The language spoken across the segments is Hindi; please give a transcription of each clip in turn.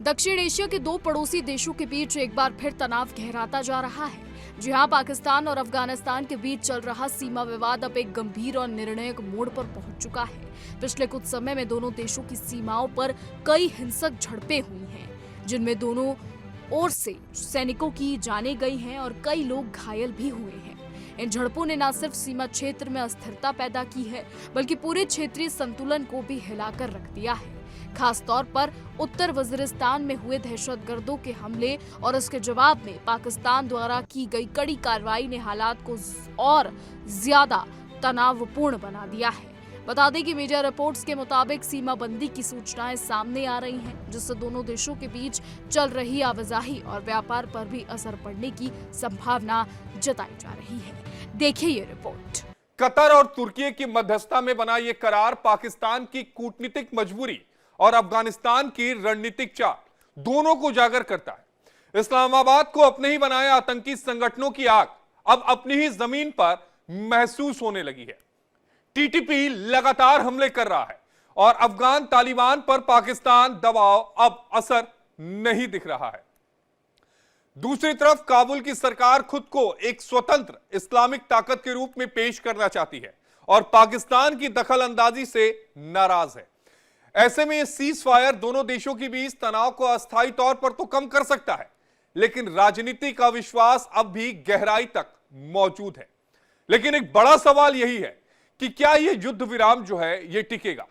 दक्षिण एशिया के दो पड़ोसी देशों के बीच एक बार फिर तनाव गहराता जा रहा है। जी हां, पाकिस्तान और अफगानिस्तान के बीच चल रहा सीमा विवाद अब एक गंभीर और निर्णायक मोड़ पर पहुंच चुका है। पिछले कुछ समय में दोनों देशों की सीमाओं पर कई हिंसक झड़पें हुई हैं, जिनमें दोनों ओर से सैनिकों की जानें गई हैं और कई लोग घायल भी हुए हैं। इन झड़पों ने न सिर्फ सीमा क्षेत्र में अस्थिरता पैदा की है, बल्कि पूरे क्षेत्रीय संतुलन को भी हिलाकर रख दिया है। खास तौर पर उत्तर वजीरिस्तान में हुए दहशतगर्दों के हमले और इसके जवाब में पाकिस्तान द्वारा की गई कड़ी कार्रवाई ने हालात को और ज्यादा तनावपूर्ण बना दिया है। बता दें कि मीडिया रिपोर्ट्स के मुताबिक सीमाबंदी की सूचनाएं सामने आ रही हैं, जिससे दोनों देशों के बीच चल रही आवाजाही और व्यापार पर भी असर पड़ने की संभावना जताई जा रही है। देखिए ये रिपोर्ट। कतर और तुर्की की मध्यस्थता में बना यह करार पाकिस्तान की कूटनीतिक मजबूरी और अफगानिस्तान की रणनीतिक चाल दोनों को उजागर करता है। इस्लामाबाद को अपने ही बनाए आतंकी संगठनों की आग अब अपनी ही जमीन पर महसूस होने लगी है। टीटीपी लगातार हमले कर रहा है और अफगान तालिबान पर पाकिस्तान दबाव अब असर नहीं दिख रहा है। दूसरी तरफ काबुल की सरकार खुद को एक स्वतंत्र इस्लामिक ताकत के रूप में पेश करना चाहती है और पाकिस्तान की दखल अंदाजी से नाराज है। ऐसे में यह सीज फायर दोनों देशों के बीच तनाव को अस्थायी तौर पर तो कम कर सकता है, लेकिन राजनीतिक अविश्वास अब भी गहराई तक मौजूद है। लेकिन एक बड़ा सवाल यही है कि क्या यह युद्ध विराम जो है यह टिकेगा?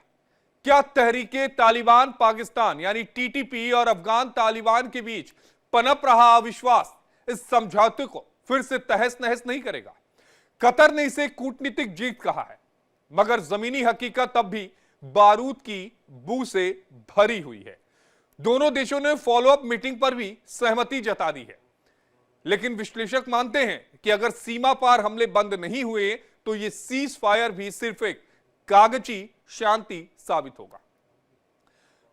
क्या तहरीके तालिबान पाकिस्तान यानी टीटीपी और अफगान तालिबान के बीच पनप रहा अविश्वास इस समझौते को फिर से तहस नहस नहीं करेगा? कतर ने इसे कूटनीतिक जीत कहा है, मगर जमीनी हकीकत अब भी बारूद की बू से भरी हुई है। दोनों देशों ने फॉलोअप मीटिंग पर भी सहमति जता दी है, लेकिन विश्लेषक मानते हैं कि अगर सीमा पार हमले बंद नहीं हुए तो यह सीज फायर भी सिर्फ एक कागजी शांति साबित होगा।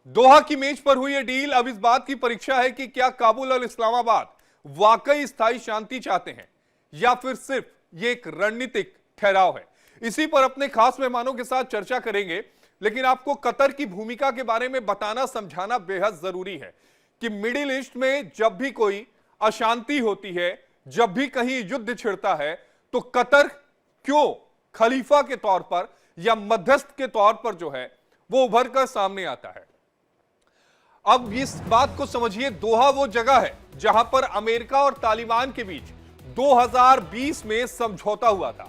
दोहा की मेज पर हुई यह डील अब इस बात की परीक्षा है कि क्या काबुल और इस्लामाबाद वाकई स्थायी शांति चाहते हैं या फिर सिर्फ यह एक रणनीतिक ठहराव है। इसी पर अपने खास मेहमानों के साथ चर्चा करेंगे, लेकिन आपको कतर की भूमिका के बारे में बताना समझाना बेहद जरूरी है कि मिडिल ईस्ट में जब भी कोई अशांति होती है, जब भी कहीं युद्ध छिड़ता है, तो कतर क्यों खलीफा के तौर पर या मध्यस्थ के तौर पर जो है वो उभर कर सामने आता है। अब इस बात को समझिए, दोहा वो जगह है जहां पर अमेरिका और तालिबान के बीच 2020 में समझौता हुआ था,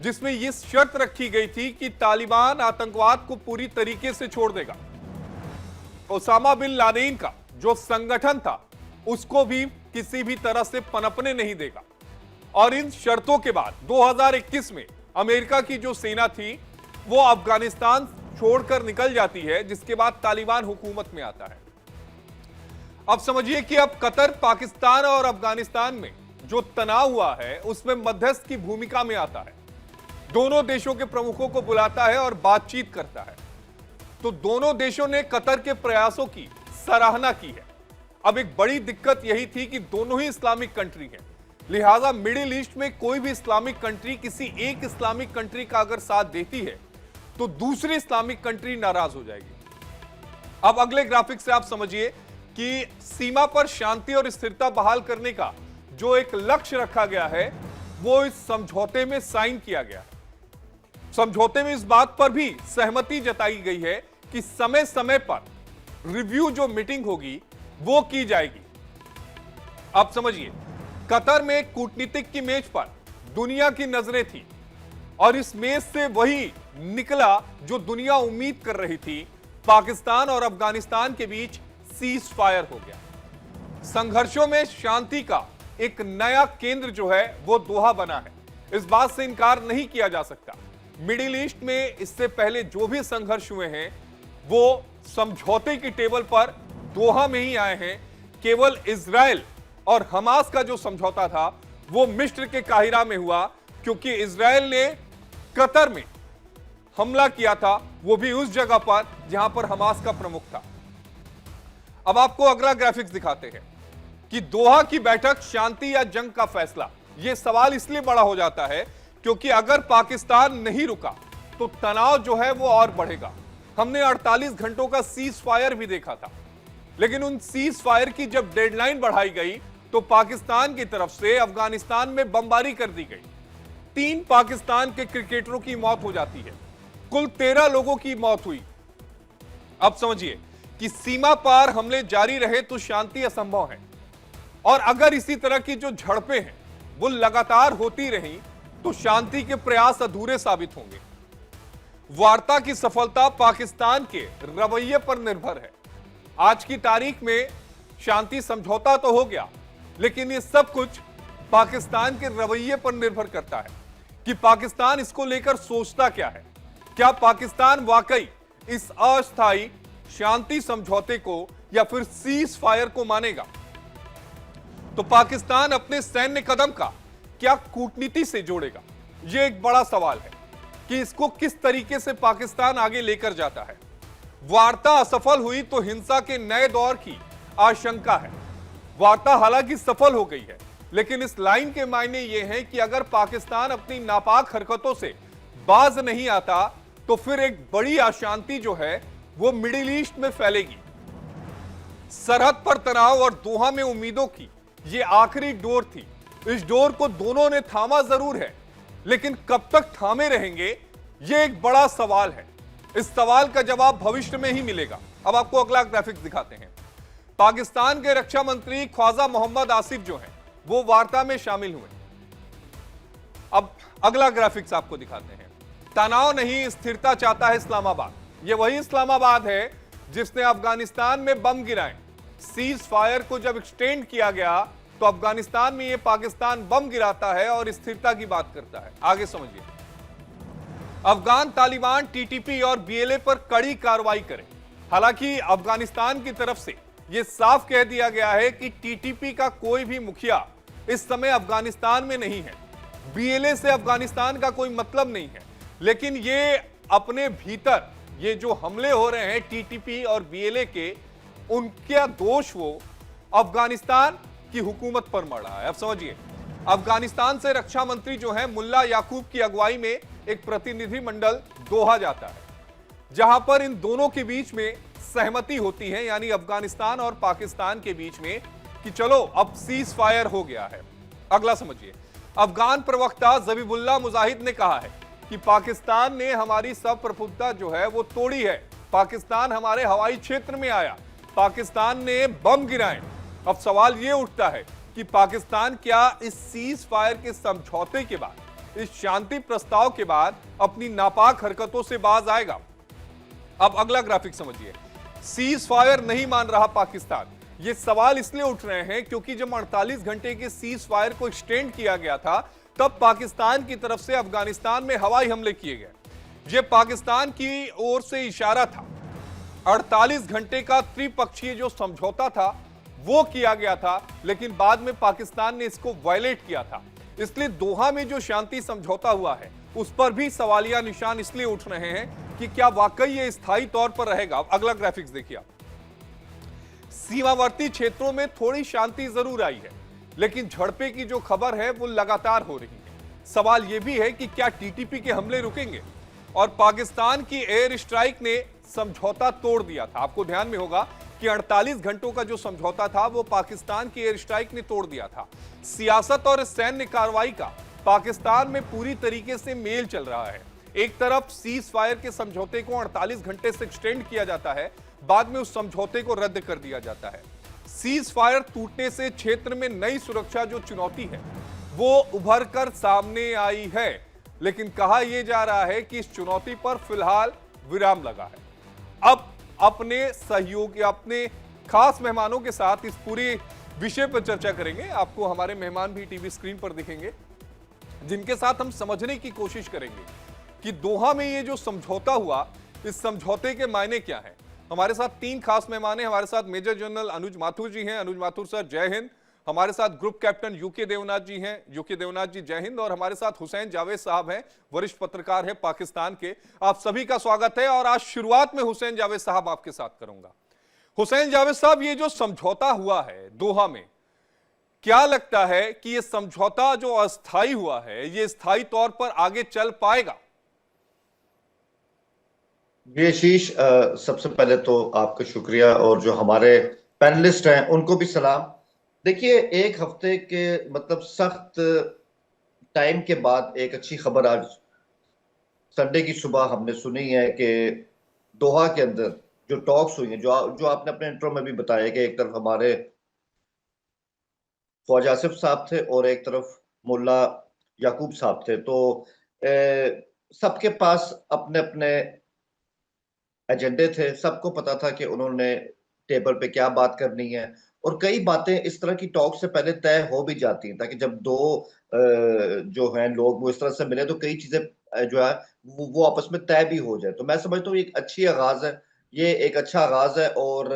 जिसमें यह शर्त रखी गई थी कि तालिबान आतंकवाद को पूरी तरीके से छोड़ देगा। ओसामा बिन लादेन का जो संगठन था उसको भी किसी भी तरह से पनपने नहीं देगा। और इन शर्तों के बाद 2021 में अमेरिका की जो सेना थी वो अफगानिस्तान छोड़कर निकल जाती है, जिसके बाद तालिबान हुकूमत में आता है। अब समझिए कि अब कतर पाकिस्तान और अफगानिस्तान में जो तनाव हुआ है उसमें मध्यस्थ की भूमिका में आता है। दोनों देशों के प्रमुखों को बुलाता है और बातचीत करता है। तो दोनों देशों ने कतर के प्रयासों की सराहना की है। अब एक बड़ी दिक्कत यही थी कि दोनों ही इस्लामिक कंट्री हैं, लिहाजा मिडिल ईस्ट में कोई भी इस्लामिक कंट्री किसी एक इस्लामिक कंट्री का अगर साथ देती है तो दूसरी इस्लामिक कंट्री नाराज हो जाएगी। अब अगले ग्राफिक से आप समझिए कि सीमा पर शांति और स्थिरता बहाल करने का जो एक लक्ष्य रखा गया है वो इस समझौते में साइन किया गया। समझौते में इस बात पर भी सहमति जताई गई है कि समय समय पर रिव्यू जो मीटिंग होगी वो की जाएगी। अब समझिए, कतर में कूटनीतिक की मेज पर दुनिया की नजरें थी और इस मेज से वही निकला जो दुनिया उम्मीद कर रही थी। पाकिस्तान और अफगानिस्तान के बीच सीज फायर हो गया। संघर्षों में शांति का एक नया केंद्र जो है वो दोहा बना है, इस बात से इनकार नहीं किया जा सकता। मिडिल ईस्ट में इससे पहले जो भी संघर्ष हुए हैं वो समझौते की टेबल पर दोहा में ही आए हैं। केवल इजराइल और हमास का जो समझौता था वो मिस्र के काहिरा में हुआ, क्योंकि इजराइल ने कतर में हमला किया था, वो भी उस जगह पर जहां पर हमास का प्रमुख था। अब आपको अगला ग्राफिक्स दिखाते हैं कि दोहा की बैठक शांति या जंग का फैसला। यह सवाल इसलिए बड़ा हो जाता है क्योंकि अगर पाकिस्तान नहीं रुका तो तनाव जो है वो और बढ़ेगा। हमने 48 घंटों का सीज फायर भी देखा था, लेकिन उन सीज फायर की जब डेडलाइन बढ़ाई गई तो पाकिस्तान की तरफ से अफगानिस्तान में बमबारी कर दी गई। 3 पाकिस्तान के क्रिकेटरों की मौत हो जाती है, कुल 13 लोगों की मौत हुई। अब समझिए कि सीमा पार हमले जारी रहे तो शांति असंभव है, और अगर इसी तरह की जो झड़पें हैं वो लगातार होती रहीं तो शांति के प्रयास अधूरे साबित होंगे। वार्ता की सफलता पाकिस्तान के रवैये पर निर्भर है। आज की तारीख में शांति समझौता तो हो गया, लेकिन ये सब कुछ पाकिस्तान के रवैये पर निर्भर करता है कि पाकिस्तान इसको लेकर सोचता क्या है। क्या पाकिस्तान वाकई इस अस्थायी शांति समझौते को या फिर सीज फायर को मानेगा? तो पाकिस्तान अपने सैन्य कदम का क्या कूटनीति से जोड़ेगा? यह एक बड़ा सवाल है कि इसको किस तरीके से पाकिस्तान आगे लेकर जाता है। वार्ता असफल हुई तो हिंसा के नए दौर की आशंका है। वार्ता हालांकि सफल हो गई है, लेकिन इस लाइन के मायने ये हैं कि अगर पाकिस्तान अपनी नापाक हरकतों से बाज नहीं आता तो फिर एक बड़ी अशांति जो है वो मिडिल ईस्ट में फैलेगी। सरहद पर तनाव और दोहा में उम्मीदों की ये आखिरी डोर थी। इस डोर को दोनों ने थामा जरूर है, लेकिन कब तक थामे रहेंगे ये एक बड़ा सवाल है। इस सवाल का जवाब भविष्य में ही मिलेगा। अब आपको अगला ग्राफिक्स दिखाते हैं। पाकिस्तान के रक्षा मंत्री ख्वाजा मोहम्मद आसिफ जो हैं वो वार्ता में शामिल हुए। अब अगला ग्राफिक्स आपको दिखाते हैं। तनाव नहीं, स्थिरता चाहता है इस्लामाबाद। ये वही इस्लामाबाद है जिसने अफगानिस्तान में बम गिराए। सीज फायर को जब एक्सटेंड किया गया तो अफगानिस्तान में ये पाकिस्तान बम गिराता है और स्थिरता की बात करता है। आगे समझिए। अफगान तालिबान टीटीपी और बीएलए पर कड़ी कार्रवाई करें। हालांकि अफगानिस्तान की तरफ से यह साफ कह दिया गया है कि टीटीपी का कोई भी मुखिया इस समय अफगानिस्तान में नहीं है। बीएलए से अफगानिस्तान का कोई मतलब नहीं है, लेकिन ये अपने भीतर ये जो हमले हो रहे हैं टीटीपी और बीएलए के, उनका दोष वो अफगानिस्तान की हुकूमत पर मड़ रहा है। अब समझिए, अफगानिस्तान से रक्षा मंत्री जो है मुल्ला याकूब की अगुवाई में एक प्रतिनिधि मंडल दोहा जाता है, जहां पर इन दोनों के बीच में सहमति होती है, यानी अफगानिस्तान और पाकिस्तान के बीच में, कि चलो अब सीज फायर हो गया है। अगला समझिए। अफगान प्रवक्ता जबीबुल्लाह मुजाहिद ने कहा है कि पाकिस्तान ने हमारी संप्रभुता जो है वो तोड़ी है। पाकिस्तान हमारे हवाई क्षेत्र में आया, पाकिस्तान ने बम गिराए। अब सवाल यह उठता है कि पाकिस्तान क्या इस सीज फायर के समझौते के बाद, इस शांति प्रस्ताव के बाद अपनी नापाक हरकतों से बाज आएगा? अब अगला ग्राफिक समझिए। सीज फायर नहीं मान रहा पाकिस्तान। ये सवाल इसलिए उठ रहे हैं क्योंकि जब 48 घंटे के सीज फायर को एक्सटेंड किया गया था तब पाकिस्तान की तरफ से अफगानिस्तान में हवाई हमले किए गए। यह पाकिस्तान की ओर से इशारा था। 48 घंटे का त्रिपक्षीय जो समझौता था वो किया गया था, लेकिन बाद में पाकिस्तान ने इसको वायलेट किया था। इसलिए दोहा में जो शांति समझौता हुआ है उस पर भी सवालिया निशान इसलिए उठ रहे हैं कि क्या वाकई ये स्थायी तौर पर रहेगा। अगला ग्राफिक्स देखिए आप। सीमावर्ती क्षेत्रों में थोड़ी शांति जरूर आई है, लेकिन झड़पे की जो खबर है वो लगातार हो रही है। सवाल यह भी है कि क्या टीटीपी के हमले रुकेंगे? और पाकिस्तान की एयर स्ट्राइक ने समझौता तोड़ दिया था। आपको ध्यान में होगा कि 48 घंटों का जो समझौता था वो पाकिस्तान की एयर स्ट्राइक ने तोड़ दिया था। सियासत और सैन्य कार्रवाई का पाकिस्तान में पूरी तरीके से मेल चल रहा है। एक तरफ सीज फायर के समझौते को 48 घंटे से एक्सटेंड किया जाता है, बाद में उस समझौते को रद्द कर दिया जाता है। सीज फायर टूटने से क्षेत्र में नई सुरक्षा जो चुनौती है वो उभर कर सामने आई है, लेकिन कहा यह जा रहा है कि इस चुनौती पर फिलहाल विराम लगा है। अब अपने सहयोगी, अपने खास मेहमानों के साथ इस पूरे विषय पर चर्चा करेंगे। आपको हमारे मेहमान भी टीवी स्क्रीन पर दिखेंगे, जिनके साथ हम समझने की कोशिश करेंगे कि दोहा में ये जो समझौता हुआ, इस समझौते के मायने क्या है। हमारे साथ 3 खास मेहमान हैं। हमारे साथ मेजर जनरल अनुज माथुर जी हैं। अनुज माथुर सर, जय हिंद। हमारे साथ ग्रुप कैप्टन यूके देवनाथ जी हैं। यूके देवनाथ जी, जय हिंद। और हमारे साथ हुसैन जावेद साहब हैं, वरिष्ठ पत्रकार हैं पाकिस्तान के। आप सभी का स्वागत है। और आज शुरुआत में हुसैन जावेद साहब आपके साथ करूंगा। हुसैन जावेद साहब, ये जो समझौता हुआ है दोहा में, क्या लगता है कि ये समझौता जो अस्थायी हुआ है ये स्थायी तौर पर आगे चल पाएगा? जी आशीष, सबसे पहले तो आपका शुक्रिया, और जो हमारे पैनलिस्ट हैं उनको भी सलाम। देखिए, एक हफ्ते के मतलब सख्त टाइम के बाद एक अच्छी खबर आज संडे की सुबह हमने सुनी है कि दोहा के अंदर जो टॉक्स हुई हैं, जो आपने अपने इंट्रो में भी बताया कि एक तरफ हमारे ख्वाजा आसिफ साहब थे और एक तरफ मुल्ला याकूब साहब थे, तो सबके पास अपने अपने एजेंडे थे। सबको पता था कि उन्होंने टेबल पे क्या बात करनी है, और कई बातें इस तरह की टॉक से पहले तय हो भी जाती हैं, ताकि जब दो जो हैं लोग वो इस तरह से मिले तो कई चीजें जो है वो आपस में तय भी हो जाए। तो मैं समझता हूँ ये एक अच्छी आगाज है, ये एक अच्छा आगाज है। और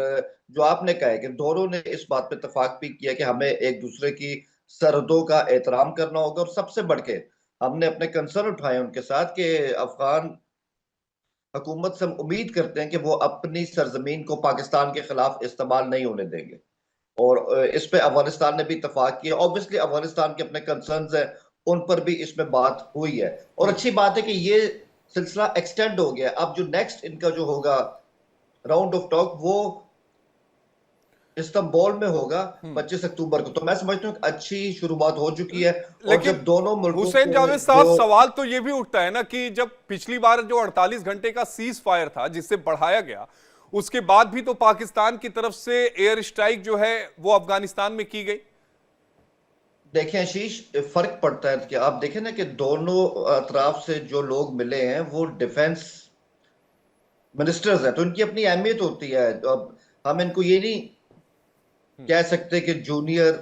जो आपने कहा है कि दोनों ने इस बात पे इत्तेफाक भी किया कि हमें एक दूसरे की सरहदों का एहतराम करना होगा, और सबसे बढ़ के हमने अपने कंसर्न उठाए उनके साथ कि अफगान हुकूमत से हम उम्मीद करते हैं कि वो अपनी सरजमीन को पाकिस्तान के खिलाफ इस्तेमाल नहीं होने देंगे। और इस पे अफगानिस्तान ने भी इत्तेफाक किया। ऑब्वियसली अफगानिस्तान के अपने कंसर्न्स हैं, उन पर भी इसमें बात हुई है। और अच्छी बात है कि ये सिलसिला एक्सटेंड हो गया। अब जो नेक्स्ट इनका जो होगा राउंड ऑफ टॉक वो इस्तांबुल में होगा 25 अक्टूबर को। तो मैं समझता हूँ अच्छी शुरुआत हो चुकी है। और लेकिन जब दोनों मुल्कों हुसैन के जावेद साहब, जो सवाल तो यह भी उठता है ना कि जब पिछली बार जो 48 घंटे का सीज फायर था जिससे बढ़ाया गया, उसके बाद भी तो पाकिस्तान की तरफ से एयर स्ट्राइक जो है वो अफगानिस्तान में की गई। देखें आशीष, फर्क पड़ता है कि आप देखें ना कि दोनों अतराफ से जो लोग मिले हैं वो डिफेंस मिनिस्टर्स हैं, तो इनकी अपनी अहमियत होती है। तो अब हम इनको ये नहीं कह सकते कि जूनियर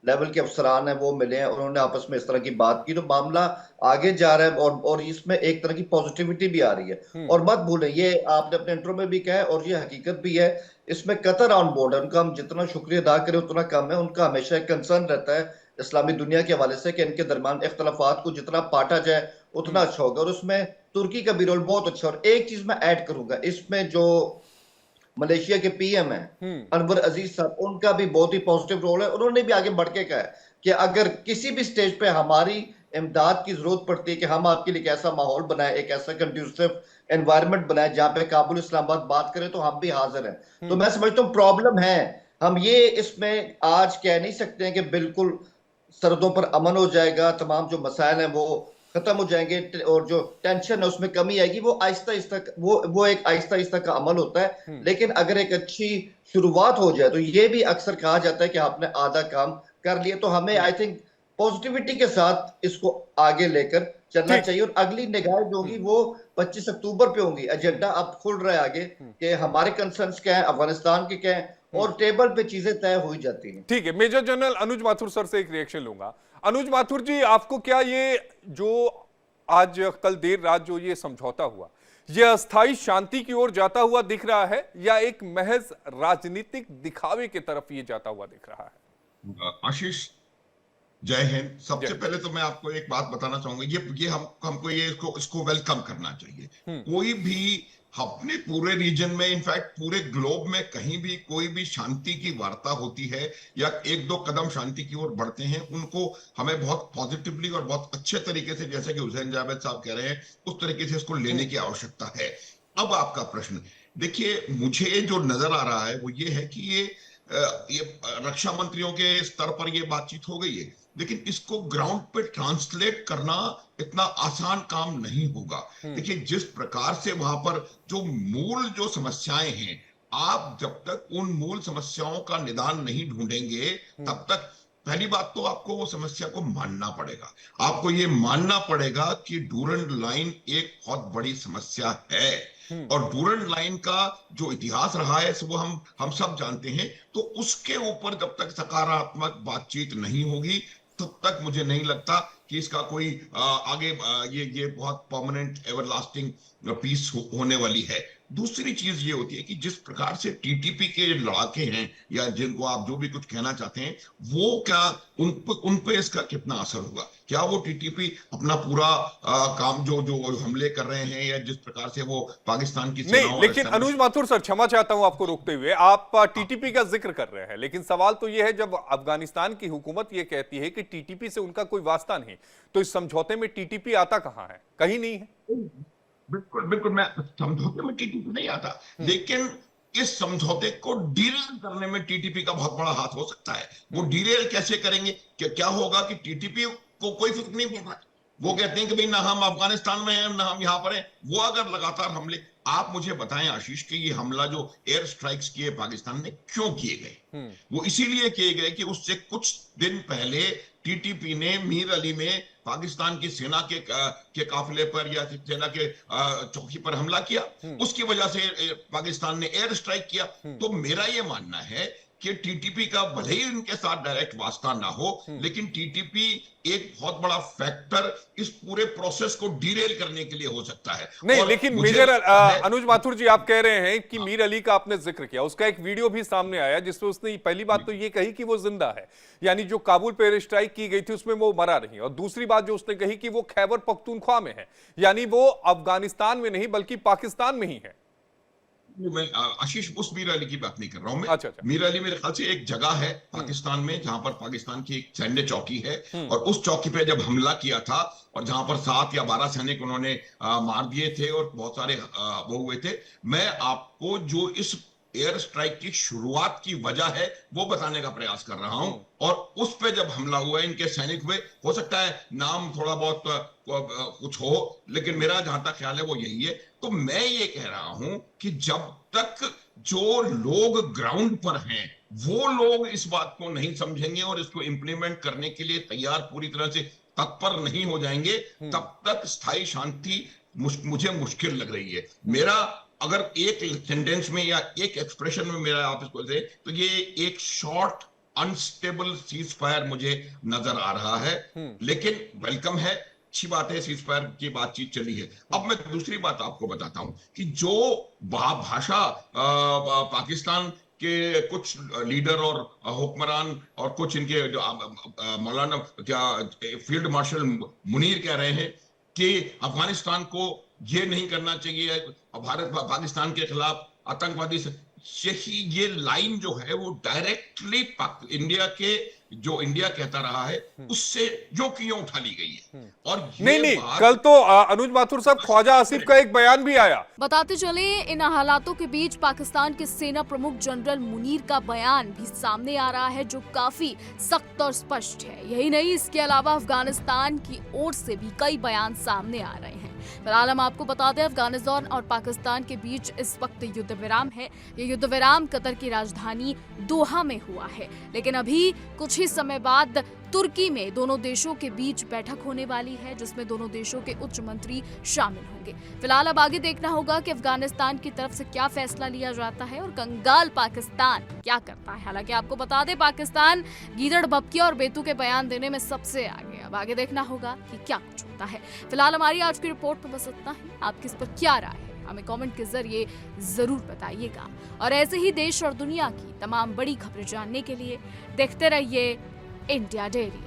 लेवल के अफसरान हैं वो मिले हैं, उन्होंने आपस में इस तरह की बात की, तो मामला आगे जा रहा है। और इसमें एक तरह की पॉजिटिविटी भी आ रही है। और मत भूलें, ये आपने अपने इंट्रो में भी कहा है और ये हकीकत भी है, इसमें कतर ऑन बोर्ड है। उनका हम जितना शुक्रिया अदा करें उतना कम है। उनका हमेशा एक कंसर्न रहता है इस्लामी दुनिया के हवाले से कि इनके दरमियान इख्तलाफात को जितना पाटा जाए उतना अच्छा होगा। और उसमें तुर्की का भी रोल बहुत अच्छा। और एक चीज मैं ऐड करूंगा, इसमें जो मलेशिया के पीएम हैं अनवर अजीज साहब, उनका भी बहुत ही पॉजिटिव रोल है। उन्होंने भी आगे बढ़ के कहा है कि अगर किसी भी स्टेज पे हमारी इमदाद की जरूरत पड़ती है कि हम आपके लिए एक ऐसा माहौल बनाए, एक ऐसा कंड्यूसिव एनवायरनमेंट बनाए जहां पे काबुल इस्लामाबाद बात करें, तो हम भी हाजिर हैं। तो मैं समझता हूँ प्रॉब्लम है, हम ये इसमें आज कह नहीं सकते हैं कि बिल्कुल सरहदों पर अमन हो जाएगा, तमाम जो मसाइल हैं वो खत्म हो जाएंगे और जो टेंशन है उसमें कमी आएगी। वो आहिस्ता आहिस्ता वो एक आहिस्ता आहिस्ता का अमल होता है। लेकिन अगर एक अच्छी शुरुआत हो जाए तो ये भी अक्सर कहा जाता है कि आपने आधा काम कर लिया। तो हमें आई थिंक पॉजिटिविटी के साथ इसको आगे लेकर चलना चाहिए। और अगली निगाह जो होगी वो 25 अक्टूबर पे होंगी। एजेंडा अब खुल रहा है आगे कि हमारे कंसर्न्स क्या है, अफगानिस्तान के क्या है, और टेबल पे चीजें तय हो ही जाती हैं। ठीक है, मेजर जनरल अनुज माथुर सर से एक रिएक्शन लूंगा। अनुज माथुर जी, आपको क्या ये जो आज कल देर रात जो ये समझौता हुआ, ये अस्थायी शांति की ओर जाता हुआ दिख रहा है या एक महज राजनीतिक दिखावे की तरफ ये जाता हुआ दिख रहा है? आशीष, जय हिंद। सबसे पहले तो मैं आपको एक बात बताना चाहूंगा, ये हमको ये इसको वेलकम करना चाहिए। कोई भी अपने पूरे रीजन में, इनफैक्ट पूरे ग्लोब में कहीं भी कोई भी शांति की वार्ता होती है या एक दो कदम शांति की ओर बढ़ते हैं, उनको हमें बहुत पॉजिटिवली और बहुत अच्छे तरीके से, जैसे कि हुसैन जावेद साहब कह रहे हैं, उस तरीके से इसको लेने की आवश्यकता है। अब आपका प्रश्न देखिए, मुझे जो नजर आ रहा है वो ये है कि ये रक्षा मंत्रियों के स्तर पर ये बातचीत हो गई है, लेकिन इसको ग्राउंड पे ट्रांसलेट करना इतना आसान काम नहीं होगा। देखिए, जिस प्रकार से वहां पर जो समस्याएं हैं, आप जब तक उन मूल समस्याओं का निदान नहीं ढूंढेंगे, तब तक पहली बात तो आपको वो समस्या को मानना पड़ेगा। आपको ये मानना पड़ेगा कि डूरंड लाइन एक बहुत बड़ी समस्या है, और डूरंड लाइन का जो इतिहास रहा है वो हम सब जानते हैं। तो उसके ऊपर जब तक सकारात्मक बातचीत नहीं होगी, तब तक मुझे नहीं लगता कि इसका कोई आगे ये बहुत परमानेंट एवरलास्टिंग पीस होने वाली है। दूसरी चीज ये होती है कि जिस प्रकार से टीटीपी के लड़ाके हैं, या जिनको आप जो भी कुछ कहना चाहते हैं, वो क्या उन पे इसका कितना असर होगा? क्या वो टीटीपी अपना पूरा काम जो हमले कर रहे हैं, या जिस प्रकार से वो पाकिस्तान की नहीं, लेकिन अनुज माथुर सर, क्षमा चाहता हूं आपको रोकते हुए, आप टीटीपी का जिक्र कर रहे हैं, लेकिन सवाल तो यह है, जब अफगानिस्तान की हुकूमत यह कहती है कि टीटीपी से उनका कोई वास्ता नहीं, तो इस समझौते में टीटीपी आता कहां है? कहीं नहीं है। बिल्कुल बिल्कुल, मैं समझौते में टीटीपी नहीं आता, लेकिन इस समझौते को डीरेल करने में टीटीपी का बहुत बड़ा हाथ हो सकता है। वो डीरेल कैसे करेंगे? क्या होगा कि टीटीपी को कोई फर्क नहीं पड़ रहा। वो कहते हैं कि भाई ना हम अफगानिस्तान में हैं ना हम यहां पर हैं। वो अगर लगातार हमले, आप मुझे बताएं आशीष कि ये हमला जो एयर स्ट्राइक्स किए पाकिस्तान ने क्यों किए गए? वो इसीलिए किए गए कि उससे कुछ दिन पहले टीटीपी ने मीर अली में पाकिस्तान की सेना के काफिले पर या सेना के चौकी पर हमला किया। उसकी वजह से पाकिस्तान ने एयर स्ट्राइक किया। तो मेरा यह मानना है कि टीटीपी का भले ही उनके साथ डायरेक्ट वास्ता ना हो, लेकिन टीटीपी एक बहुत बड़ा फैक्टर इस पूरे प्रोसेस को डीरेल करने के लिए हो सकता है। नहीं, लेकिन मेजर अनुज माथुर जी, आप कह रहे हैं कि मीर अली का आपने जिक्र किया, उसका एक वीडियो भी सामने आया जिसमें उसने पहली बात तो ये कही कि वो जिंदा है, यानी जो काबुल पे एयर स्ट्राइक की गई थी उसमें वो मरा नहीं, और दूसरी बात जो उसने कही कि वो खैबर पख्तूनख्वा में है, यानी वो अफगानिस्तान में नहीं बल्कि पाकिस्तान में ही है। मैं आशीष उस मीर अली की बात नहीं कर रहा हूं मैं। अच्छा। मीर अली मेरे ख्याल से एक जगह है पाकिस्तान में जहां पर पाकिस्तान की एक सैन्य चौकी है, और उस चौकी पे जब हमला किया था और जहां पर 7 या 12 सैनिक उन्होंने मार दिए थे और बहुत सारे वो हुए थे, मैं आपको जो इस एयर स्ट्राइक की शुरुआत की वजह है वो बताने का प्रयास कर रहा हूं। और उस पे जब हमला हुआ, इनके सैनिक हुए, हो सकता है नाम थोड़ा बहुत कुछ हो, लेकिन मेरा जहां तक ख्याल है वो यही है। तो मैं ये कह रहा हूं कि जब तक जो लोग ग्राउंड पर हैं वो लोग इस बात को नहीं समझेंगे और इसको इंप्लीमेंट करने के लिए तैयार पूरी तरह से तत्पर नहीं हो जाएंगे, तब तक स्थायी शांति मुझे मुश्किल लग रही है। मेरा अगर एक सेंटेंस में या एक एक्सप्रेशन में मेरा आप इसको दे तो ये एक शॉर्ट अनस्टेबल सीज फायर मुझे नजर आ रहा है, लेकिन वेलकम है, अच्छी बात है, सीज फायर की बातचीत चली है। अब मैं दूसरी बात आपको बताता हूं कि जो भाषा पाकिस्तान के कुछ लीडर और हुक्मरान और कुछ इनके जो मौलाना क्या फील्ड मार्शल मुनीर कह रहे हैं कि अफगानिस्तान को ये नहीं करना चाहिए, भारत पाकिस्तान के खिलाफ आतंकवादी से, यही ये लाइन जो है वो डायरेक्टली इंडिया के जो इंडिया कहता रहा है उससे जो क्यों उठा ली गई है। और नहीं, कल तो अनुज माथुर साहब ख्वाजा आसिफ का एक बयान भी आया। बताते चले, इन हालातों के बीच पाकिस्तान के सेना प्रमुख जनरल मुनीर का बयान भी सामने आ रहा है जो काफी सख्त और स्पष्ट है। यही नहीं, इसके अलावा अफगानिस्तान की ओर से भी कई बयान सामने आ रहे हैं। फिलहाल हम आपको बता दें, अफगानिस्तान और पाकिस्तान के बीच इस वक्त युद्ध विराम है। ये युद्ध विराम कतर की राजधानी दोहा में हुआ है, लेकिन अभी कुछ ही समय बाद तुर्की में दोनों देशों के बीच बैठक होने वाली है जिसमें दोनों देशों के उच्च मंत्री शामिल होंगे। फिलहाल अब आगे देखना होगा कि अफगानिस्तान की तरफ से क्या फैसला लिया जाता है और कंगाल पाकिस्तान क्या करता है। हालांकि आपको बता दें, पाकिस्तान गीदड़ भपकिया और बेतू के बयान देने में सबसे आगे। अब आगे देखना होगा कि क्या कुछ होता है। फिलहाल हमारी आज की रिपोर्ट में बस इतना ही। आपकी इस पर क्या राय है हमें कमेंट के जरिए जरूर बताइएगा, और ऐसे ही देश और दुनिया की तमाम बड़ी खबरें जानने के लिए देखते रहिए इंडिया डेली।